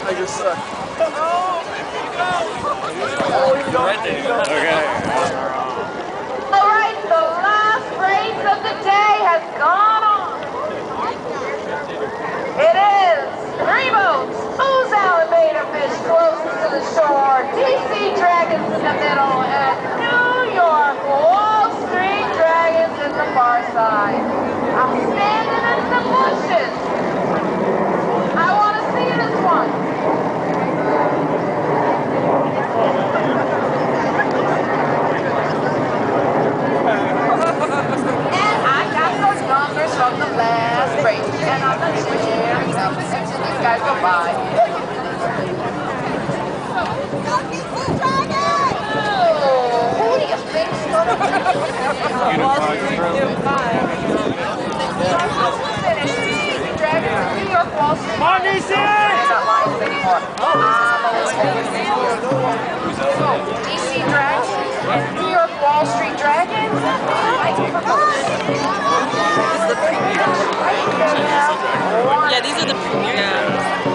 I just suck. Okay. Alright, the last race of the day has gone on. It is 3 boats. Booze Alligator Fish closest to the shore. DC Dragons in the middle. And New York Wall Street Dragons in the far side. I'm standing in the bushes. I want to see this one. And I got those numbers from the last race. And I'm not sharing them until these guys go by. Oh, who do you think's gonna Dragons, New York Wall Street. Come on, DC! Not lines anymore. DC Dragons and New York Wall Street Dragons. Yeah, these are the, yeah.